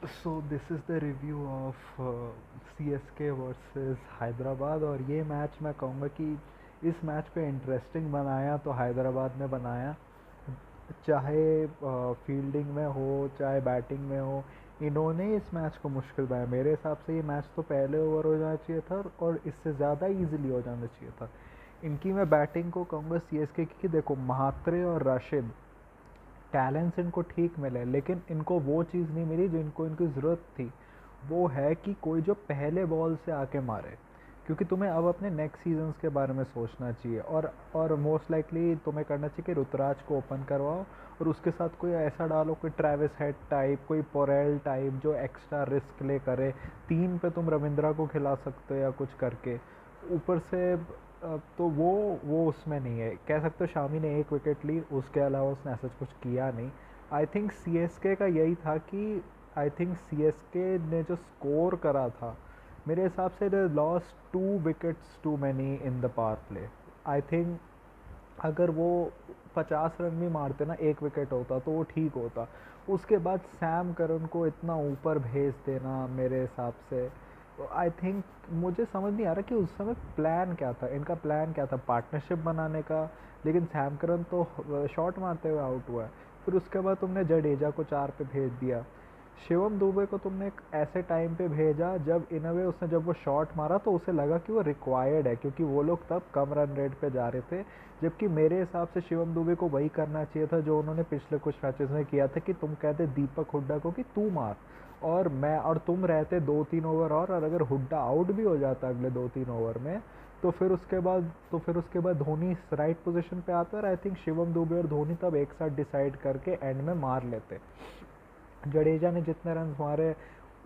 So this is the review of CSK versus Hyderabad. और ये match मैं कहूँगा कि इस मैच को इंटरेस्टिंग बनाया तो हैदराबाद ने बनाया, चाहे फील्डिंग में हो चाहे बैटिंग में हो। इन्होंने इस मैच को मुश्किल बनाया। मेरे हिसाब से ये मैच तो पहले ओवर हो जाना चाहिए था और इससे ज़्यादा इजीली हो जाना चाहिए था। इनकी मैं बैटिंग को कहूँगा CSK की, देखो महात्रे और राशिद टैलेंट्स इनको ठीक मिले, लेकिन इनको वो चीज़ नहीं मिली जो इनको इनकी ज़रूरत थी। वो है कि कोई जो पहले बॉल से आके मारे, क्योंकि तुम्हें अब अपने नेक्स्ट सीजन्स के बारे में सोचना चाहिए। और मोस्ट लाइकली तुम्हें करना चाहिए कि ऋतुराज को ओपन करवाओ और उसके साथ कोई ऐसा डालो, कोई ट्रेविस हेड टाइप, कोई पोरेल टाइप जो एक्स्ट्रा रिस्क ले करे। 3 पे तुम रविंद्रा को खिला सकते हो या कुछ करके ऊपर से। तो वो उसमें नहीं है। कह सकते हो शामी ने 1 विकेट ली, उसके अलावा उसने ऐसा कुछ किया नहीं। आई थिंक CSK का यही था कि आई थिंक CSK ने जो स्कोर करा था, मेरे हिसाब से they lost 2 wickets too many in the power play. I think अगर वो 50 रन भी मारते ना, 1 विकेट होता तो वो ठीक होता। उसके बाद सैम करन को इतना ऊपर भेज देना, मेरे हिसाब से आई थिंक, मुझे समझ नहीं आ रहा कि उस समय प्लान क्या था, इनका प्लान क्या था, पार्टनरशिप बनाने का। लेकिन सैम करन तो शॉट मारते हुए आउट हुआ है। फिर उसके बाद तुमने जडेजा को 4 पे भेज दिया। शिवम दुबे को तुमने एक ऐसे टाइम पे भेजा जब इन अ वे उसने जब वो शॉट मारा तो उसे लगा कि वो रिक्वायर्ड है, क्योंकि वो लोग तब कम रन रेट पे जा रहे थे। जबकि मेरे हिसाब से शिवम दुबे को वही करना चाहिए था जो उन्होंने पिछले कुछ मैचेस में किया था, कि तुम कहते दीपक हुड्डा को कि तू मार और तुम रहते 2-3 ओवर और अगर हुड्डा आउट भी हो जाता अगले 2-3 ओवर में, तो फिर उसके बाद धोनी राइट पोजीशन पे आता और आई थिंक शिवम दुबे और धोनी तब एक साथ डिसाइड करके एंड में मार लेते। जडेजा ने जितने रन मारे,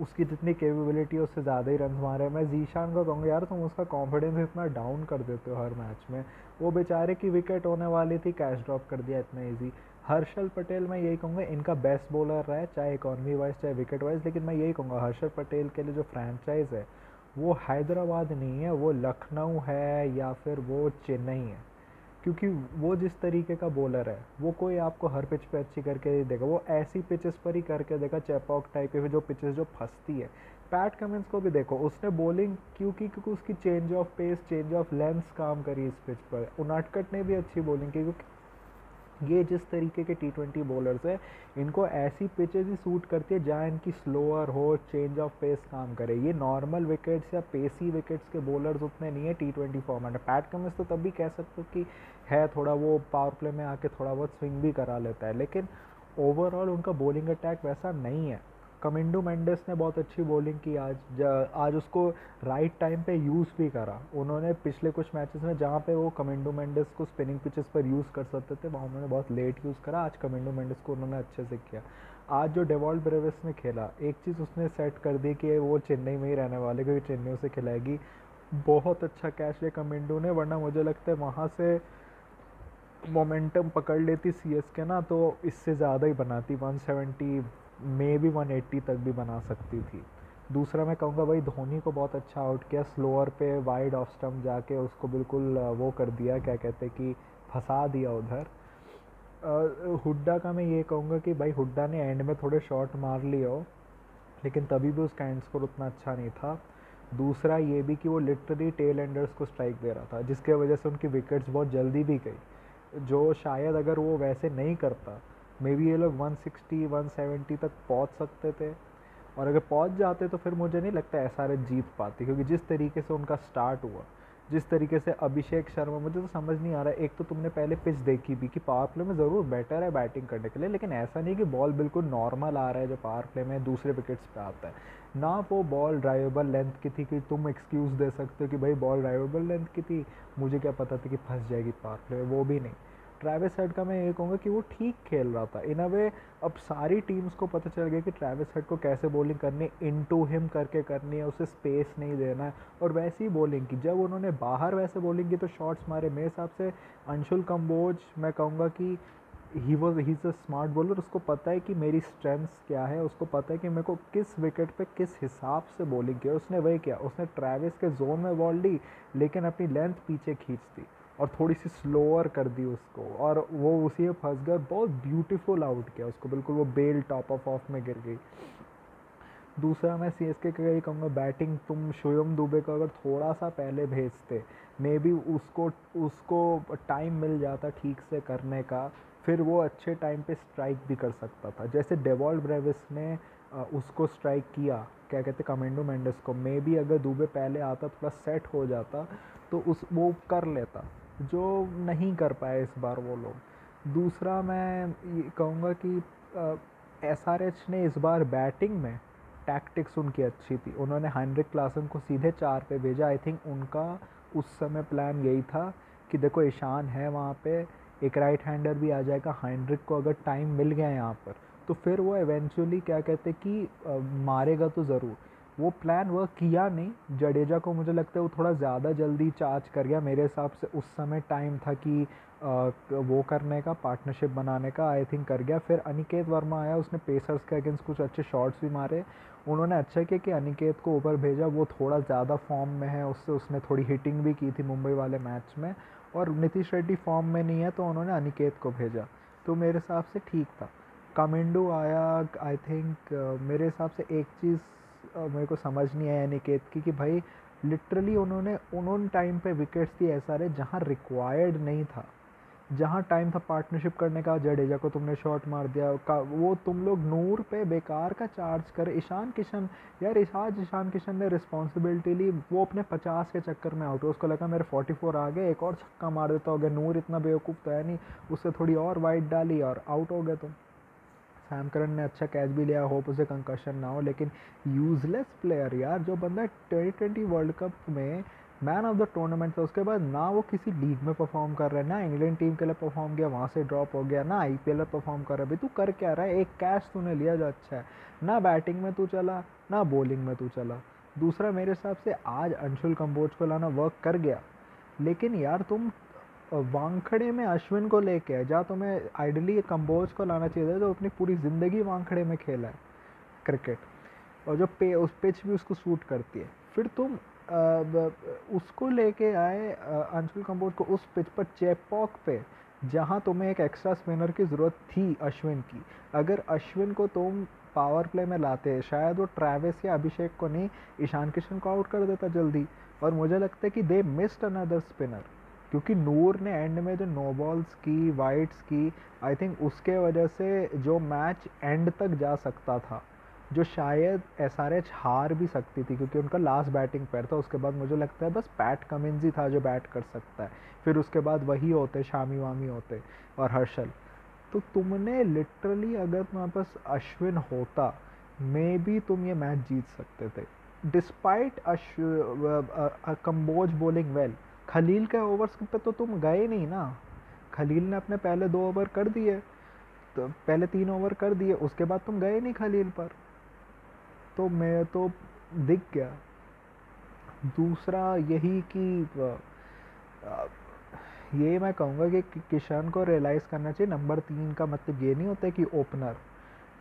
उसकी जितनी कैपेबिलिटी है उससे ज़्यादा ही रन मारे। मैं जीशान को कहूँगा यार तुम उसका कॉन्फिडेंस इतना डाउन कर देते हो हर मैच में। वो बेचारे की विकेट होने वाली थी, कैच ड्रॉप कर दिया इतना ईजी। हर्षल पटेल मैं यही कहूँगा इनका बेस्ट बॉलर रहा है, चाहे इकॉनमी वाइज चाहे विकेट वाइज। लेकिन मैं यही कहूँगा हर्षल पटेल के लिए जो फ्रेंचाइज है वो हैदराबाद नहीं है, वो लखनऊ है या फिर वो चेन्नई है। क्योंकि वो जिस तरीके का बॉलर है वो कोई आपको हर पिच पे अच्छी करके नहीं देगा, वो ऐसी पिचेस पर ही करके देगा, चेपॉक टाइप के जो पिचेस जो फंसती है। पैट कमिंस को भी देखो, उसने बॉलिंग क्यों की, क्योंकि उसकी change of pace change of length काम करी इस पिच पर। उनाटकट ने भी अच्छी बॉलिंग की, क्योंकि ये जिस तरीके के T20 बॉलर्स है, इनको ऐसी पिचेज ही सूट करती है जहाँ इनकी स्लोअर हो, चेंज ऑफ पेस काम करे। ये नॉर्मल विकेट्स या पेसी विकेट्स के बॉलर्स उतने नहीं है T20 फॉर्मेट में। पैट कमिंस तो तब भी कह सकते हो कि है थोड़ा, वो पावर प्ले में आके थोड़ा बहुत स्विंग भी करा लेता है, लेकिन ओवरऑल उनका बॉलिंग अटैक वैसा नहीं है। कमिंडो मेंडिस ने बहुत अच्छी बॉलिंग की आज उसको राइट टाइम पे यूज़ भी करा उन्होंने। पिछले कुछ मैचेस में जहाँ पे वो कमिंडो मेंडिस को स्पिनिंग पिचेस पर यूज़ कर सकते थे वहाँ उन्होंने बहुत लेट यूज़ करा। आज कमिंडो मेंडिस को उन्होंने अच्छे से किया। आज जो डेवॉल्ट ब्रेविस ने खेला, एक चीज़ उसने सेट कर दी कि वो चेन्नई में ही रहने वाले, क्योंकि चेन्नई से खिलाएगी। बहुत अच्छा कैच लिया कमिंडो ने, वरना मुझे लगता है वहाँ से मोमेंटम पकड़ लेती CSK ना, तो इससे ज़्यादा ही बनाती, 170 मे भी 180 तक भी बना सकती थी। दूसरा मैं कहूँगा भाई धोनी को बहुत अच्छा आउट किया, स्लोअर पे वाइड ऑफ स्टम्प जाके उसको बिल्कुल वो कर दिया, क्या कहते हैं कि फंसा दिया उधर। हुड्डा का मैं ये कहूँगा कि भाई हुड्डा ने एंड में थोड़े शॉट मार लिए हो, लेकिन तभी भी उसका एंड स्कोर उतना अच्छा नहीं था। दूसरा ये भी कि वो लिटरली टेल एंडर्स को स्ट्राइक दे रहा था, जिसके वजह से उनकी विकेट्स बहुत जल्दी भी गई, जो शायद अगर वो वैसे नहीं करता मे बी ये लोग 160 170 तक पहुंच सकते थे। और अगर पहुंच जाते तो फिर मुझे नहीं लगता SRH जीत पाती, क्योंकि जिस तरीके से उनका स्टार्ट हुआ, जिस तरीके से अभिषेक शर्मा, मुझे तो समझ नहीं आ रहा है। एक तो तुमने पहले पिच देखी भी कि पावर प्ले में ज़रूर बेटर है बैटिंग करने के लिए, लेकिन ऐसा नहीं कि बॉल बिल्कुल नॉर्मल आ रहा है जो पावर प्ले में दूसरे विकेट्स पे आता है ना। वो बॉल ड्राइवेबल लेंथ की थी कि तुम एक्सक्यूज़ दे सकते हो कि भाई बॉल ड्राइवेबल लेंथ की थी, मुझे क्या पता था कि फंस जाएगी पावर प्ले में, वो भी नहीं। ट्रैविस हेड का मैं ये कहूँगा कि वो ठीक खेल रहा था इन अ वे। अब सारी टीम्स को पता चल गया कि ट्रैविस हेड को कैसे बॉलिंग करनी, इनटू हिम करके करनी है, उसे स्पेस नहीं देना है। और वैसी ही बॉलिंग की, जब उन्होंने बाहर वैसे बॉलिंग की तो शॉट्स मारे। मेरे हिसाब से अंशुल कंबोज, मैं कहूँगा कि he is a smart bowler, उसको पता है कि मेरी स्ट्रेंथ्स क्या है, उसको पता है कि मेरे को किस विकेट पे किस हिसाब से बॉलिंग किया। उसने वही किया, उसने ट्रैविस के जोन में बॉल दी, लेकिन अपनी लेंथ पीछे खींच दी और थोड़ी सी स्लोअर कर दी उसको, और वो उसी में फंस गया। बहुत ब्यूटीफुल आउट किया उसको, बिल्कुल वो बेल टॉप ऑफ में गिर गई। दूसरा मैं सीएसके का यही कहूँगा, बैटिंग तुम शिवम दुबे को अगर थोड़ा सा पहले भेजते, मे बी उसको उसको टाइम मिल जाता ठीक से करने का, फिर वो अच्छे टाइम पे स्ट्राइक भी कर सकता था। जैसे डेवॉल्ट ब्रेविस ने उसको स्ट्राइक किया, क्या कहते कमेंडो मेंडिस को, मे बी अगर दुबे पहले आता थोड़ा सेट हो जाता तो उस वो कर लेता, जो नहीं कर पाए इस बार वो लोग। दूसरा मैं ये कहूँगा कि एसआरएच ने इस बार बैटिंग में टैक्टिक्स उनकी अच्छी थी। उन्होंने हेनरिक क्लासन को सीधे 4 पे भेजा। आई थिंक उनका उस समय प्लान यही था कि देखो ईशान है वहाँ पे, एक राइट हैंडर भी आ जाएगा, हेनरिक को अगर टाइम मिल गया यहाँ पर तो फिर वो इवेंचुअली क्या कहते कि मारेगा तो ज़रूर। वो प्लान वर्क किया नहीं। जडेजा को मुझे लगता है वो थोड़ा ज़्यादा जल्दी चार्ज कर गया। मेरे हिसाब से उस समय टाइम था कि वो करने का, पार्टनरशिप बनाने का, आई थिंक कर गया। फिर अनिकेत वर्मा आया, उसने पेसर्स के अगेंस्ट कुछ अच्छे शॉट्स भी मारे। उन्होंने अच्छा किया कि अनिकेत को ऊपर भेजा, वो थोड़ा ज़्यादा फॉर्म में है, उससे उसने थोड़ी हिटिंग भी की थी मुंबई वाले मैच में। और नीतीश रेड्डी फॉर्म में नहीं है तो उन्होंने अनिकेत को भेजा, तो मेरे हिसाब से ठीक था। कामिंडो आया, आई थिंक मेरे हिसाब से एक चीज़ मेरे को समझ नहीं आया अनिकेत की, कि भाई लिटरली उन्होंने टाइम पे विकेट्स दिए ऐसा रहे जहाँ रिक्वायर्ड नहीं था, जहाँ टाइम था पार्टनरशिप करने का। जडेजा को तुमने शॉट मार दिया का, वो तुम लोग नूर पे बेकार का चार्ज करे। ईशान किशन, यार ईशान किशन ने रिस्पॉन्सिबिलिटी ली, वो अपने 50 के चक्कर में आउट हुआ। उसको लगा मेरे 44 आ गए, एक और छक्का मार देता हो गया। नूर इतना बेवकूफ़ तो है नहीं, उससे थोड़ी और वाइड डाली और आउट हो गए तुम। सैम करन ने अच्छा कैच भी लिया, होप उसे कंकशन ना हो, लेकिन यूजलेस प्लेयर यार। जो बंदा 2020 वर्ल्ड कप में मैन ऑफ द टूर्नामेंट था, उसके बाद ना वो किसी लीग में परफॉर्म कर रहा है, ना इंग्लैंड टीम के लिए परफॉर्म किया, वहाँ से ड्रॉप हो गया, ना आईपीएल में परफॉर्म कर रहा है। भाई तू कर क्या रहा है? एक कैच तूने लिया जो अच्छा है, ना बैटिंग में तू चला, ना बॉलिंग में तू चला। दूसरा मेरे हिसाब से आज अंशुल कंबोज को लाना वर्क कर गया, लेकिन यार तुम वानखेड़े में अश्विन को लेके आए, जहाँ तुम्हें आइडली कंबोज को लाना चाहिए था, जो अपनी पूरी ज़िंदगी वानखेड़े में खेला है क्रिकेट, और जो उस पिच भी उसको सूट करती है। फिर तुम उसको लेके आए अंशुल कंबोज को उस पिच पर, चेपॉक पे, जहाँ तुम्हें एक एक्स्ट्रा स्पिनर की ज़रूरत थी अश्विन की। अगर अश्विन को तुम पावर प्ले में लाते, शायद वो ट्रैविस या अभिषेक को नहीं, ईशान किशन को आउट कर देता जल्दी। और मुझे लगता है कि दे मिस्ड अनदर स्पिनर, क्योंकि नूर ने एंड में जो नो बॉल्स की, वाइड्स की, आई थिंक उसके वजह से जो मैच एंड तक जा सकता था, जो शायद एसआरएच हार भी सकती थी, क्योंकि उनका लास्ट बैटिंग पैर था। उसके बाद मुझे लगता है बस पैट कमिंस ही था जो बैट कर सकता है, फिर उसके बाद वही होते, शामी वामी होते और हर्षल। तो तुमने लिटरली, अगर तुम्हारे पास अश्विन होता, मे बी तुम ये मैच जीत सकते थे, despite Kamboj bowling well. Khaleel के ओवर्स पे तो तुम गए नहीं ना। खलील ने अपने पहले 2 ओवर कर दिए, तो पहले 3 ओवर कर दिए, उसके बाद तुम गए नहीं खलील पर, तो मैं तो दिख गया। दूसरा यही कि ये मैं कहूँगा कि किशन को रियलाइज़ करना चाहिए, नंबर 3 का मतलब ये नहीं होता है कि ओपनर।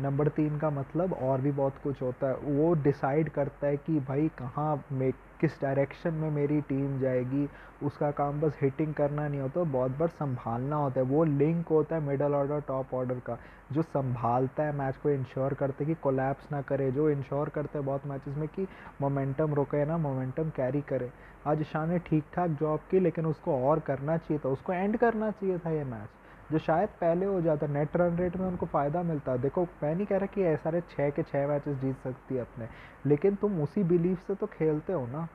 नंबर 3 का मतलब और भी बहुत कुछ होता है। वो डिसाइड करता है कि भाई कहाँ में, किस डायरेक्शन में मेरी टीम जाएगी। उसका काम बस हिटिंग करना नहीं होता, बहुत बार संभालना होता है। वो लिंक होता है मिडल ऑर्डर टॉप ऑर्डर का, जो संभालता है मैच को, इंश्योर करते कि कोलैप्स ना करे, जो इंश्योर करते हैं बहुत मैचेस में कि मोमेंटम रुके ना, मोमेंटम कैरी करे। आज ईशान ने ठीक ठाक जॉब की, लेकिन उसको और करना चाहिए था, उसको एंड करना चाहिए था ये मैच, जो शायद पहले हो जाता। नेट रन रेट में उनको फ़ायदा मिलता। देखो मैं नहीं कह रहा कि एसआरएच 6 के 6 मैचेस जीत सकती है अपने, लेकिन तुम उसी बिलीफ से तो खेलते हो ना।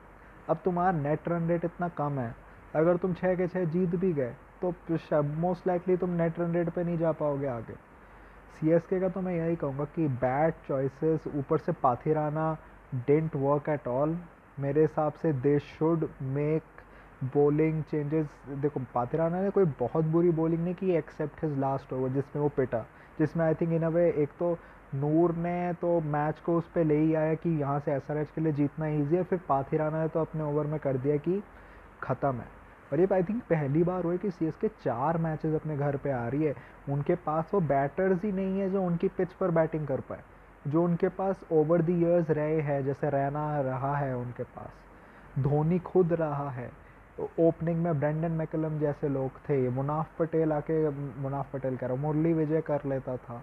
अब तुम्हारा नेट रन रेट इतना कम है, अगर तुम 6 के 6 जीत भी गए तो मोस्ट लाइकली तुम नेट रन रेट पे नहीं जा पाओगे आगे। सीएसके का तो मैं यही कहूँगा कि बैड चॉइसेस, ऊपर से Pathirana didn't work at all. मेरे हिसाब से they should make bowling changes. देखो पाथिराना ने कोई बहुत बुरी बॉलिंग नहीं की एक्सेप्ट हिज लास्ट ओवर जिसमें वो पिटा, जिसमें आई थिंक इन अ वे एक तो नूर ने तो मैच को उस पर ले ही आया कि यहाँ से एसआरएच के लिए जीतना ईजी है, फिर पाथिराना ने तो अपने ओवर में कर दिया कि ख़त्म है। और ये आई थिंक पहली बार हुई कि सीएसके 4 मैचेस अपने घर पे आ रही है, उनके पास वो बैटर्स ही नहीं है जो उनकी पिच पर बैटिंग कर पाए, जो उनके पास ओवर द इयर्स रहे हैं, जैसे रैना रहा है उनके पास, धोनी खुद रहा है। ओपनिंग में ब्रेंडन मैकलम जैसे लोग थे, मुनाफ पटेल आके, मुनाफ पटेल कह रहा हूँ, मुरली विजय कर लेता था।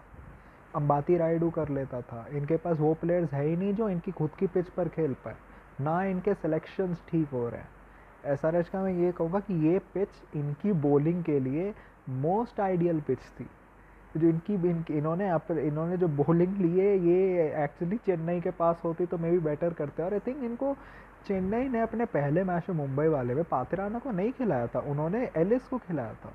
अंबाती रायडू कर लेता था। इनके पास वो प्लेयर्स है ही नहीं जो इनकी खुद की पिच पर खेल पाए, ना इनके सिलेक्शंस ठीक हो रहे हैं। एसआरएच का मैं ये कहूँगा कि ये पिच इनकी बॉलिंग के लिए मोस्ट आइडियल पिच थी। जो इन्होंने जो बॉलिंग ली है, ये एक्चुअली चेन्नई के पास होती तो मे भी बेटर करते। और आई थिंक इनको चेन्नई ने अपने पहले मैच में मुंबई वाले में पातिराना को नहीं खिलाया था, उन्होंने एलिस को खिलाया था।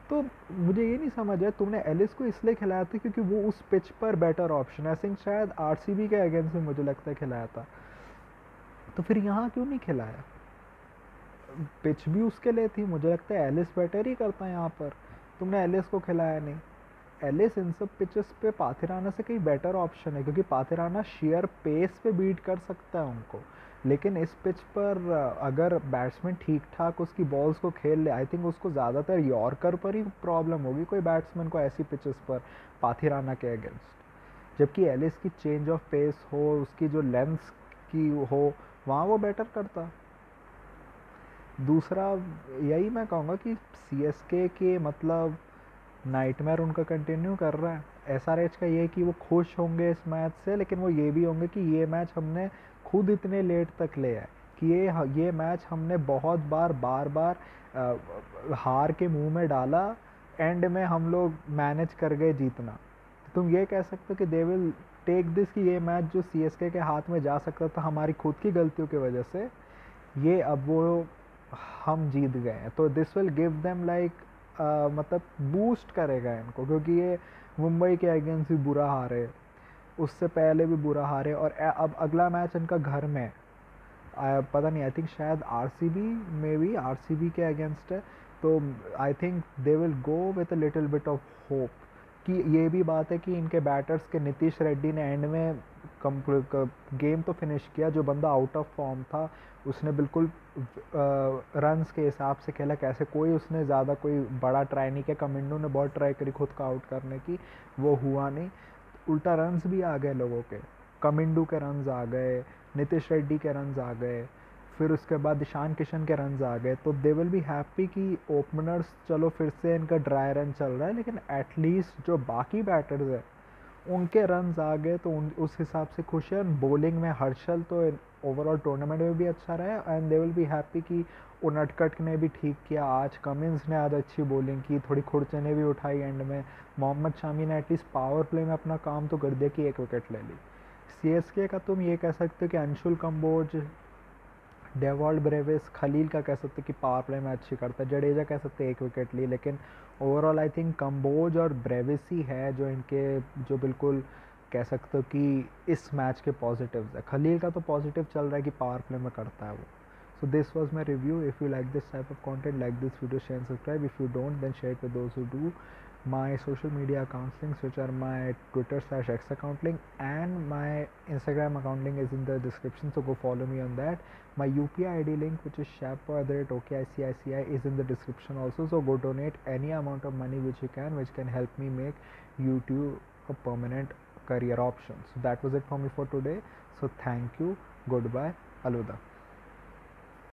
तो मुझे ये नहीं समझ है, तुमने एलिस को इसलिए खिलाया था क्योंकि वो उस पिच पर बेटर ऑप्शन है। सिंह शायद आरसीबी के अगेंस्ट में मुझे लगता है खिलाया था, तो फिर यहाँ क्यों नहीं खिलाया? पिच भी उसके लिए थी, मुझे लगता है एलिस बेटर ही करता है यहाँ पर, तुमने एलिस को खिलाया नहीं। एलिस इन सब पिचेस पे पाथिराना से कहीं बेटर ऑप्शन है, क्योंकि पाथिराना शेयर पेस पे बीट कर सकता है उनको। लेकिन इस पिच पर अगर बैट्समैन ठीक ठाक उसकी बॉल्स को खेल ले, आई थिंक उसको ज़्यादातर यॉर्कर पर ही प्रॉब्लम होगी कोई बैट्समैन को ऐसी पिचेस पर पाथिराना के अगेंस्ट। जबकि एलिस की चेंज ऑफ पेस हो, उसकी जो लेंथ की हो, वहाँ वो बेटर करता। दूसरा यही मैं कहूँगा कि सीएसके के मतलब नाइटमेयर उनका कंटिन्यू कर रहा है। एसआरएच का ये कि वो खुश होंगे इस मैच से, लेकिन वो ये भी होंगे कि ये मैच हमने खुद इतने लेट तक ले आए, कि ये मैच हमने बहुत बार बार हार के मुंह में डाला, एंड में हम लोग मैनेज कर गए जीतना। तुम ये कह सकते हो कि दे विल टेक दिस कि ये मैच जो सीएसके के हाथ में जा सकता था हमारी खुद की गलतियों की वजह से, ये अब वो हम जीत गए हैं। तो this will give them like मतलब बूस्ट करेगा इनको, क्योंकि ये मुंबई के अगेंस्ट भी बुरा हारे, उससे पहले भी बुरा हारे, और अब अगला मैच इनका घर में पता नहीं, आई थिंक शायद आरसीबी में भी आरसीबी के अगेंस्ट है। तो I think they will go with a little bit of hope कि ये भी बात है कि इनके बैटर्स के नीतीश रेड्डी ने एंड में गेम तो फिनिश किया। जो बंदा आउट ऑफ फॉर्म था उसने बिल्कुल रन्स के हिसाब से खेला, कैसे कोई उसने ज़्यादा कोई बड़ा ट्राई नहीं किया। कमिंडो ने बहुत ट्राई करी खुद का आउट करने की, वो हुआ नहीं, उल्टा रन्स भी आ गए लोगों के। कमिंडू के रन्स आ गए, नीतीश रेड्डी के रन्स आ गए, फिर उसके बाद ईशान किशन के रन्स आ गए। तो दे विल बी हैप्पी कि ओपनर्स चलो फिर से इनका ड्राई रन चल रहा है, लेकिन एटलीस्ट जो बाकी बैटर्स हैं उनके रन्स आ गए, तो उस हिसाब से खुश है। बॉलिंग में हर्षल तो ओवरऑल टूर्नामेंट में भी अच्छा रहा, and they will be happy कि उनटकट ने भी ठीक किया, आज कमिंस ने आज अच्छी बॉलिंग की, थोड़ी खुर्चे ने भी उठाई एंड में, मोहम्मद शामी ने एटलीस्ट पावर प्ले में अपना काम तो कर दिया कि एक विकेट ले ली। सीएसके का तुम ये कह सकते हो कि अंशुल कंबोज, डेवॉल्ट ब्रेविस, खलील का कह सकते कि पावर प्ले में अच्छी करता है, जडेजा कह सकते एक विकेट ली, लेकिन ओवरऑल आई थिंक कंबोज और ब्रेविस ही है जो इनके जो बिल्कुल कह सकते हो कि इस मैच के पॉजिटिव्स है। खलील का तो पॉजिटिव चल रहा है कि पावर प्ले में करता है वो। So this was my review. If you like this type of content, like this video, share and subscribe. If you don't, then share it with those who do. My social media accounts links, which are my Twitter/X account link and my Instagram account link, is in the description, so go follow me on that. My UPI ID link, which is shapo@okicici, is in the description also, so go donate any amount of money which you can, which can help me make YouTube a permanent career option. So that was it for me for today. So thank you, goodbye, aluda.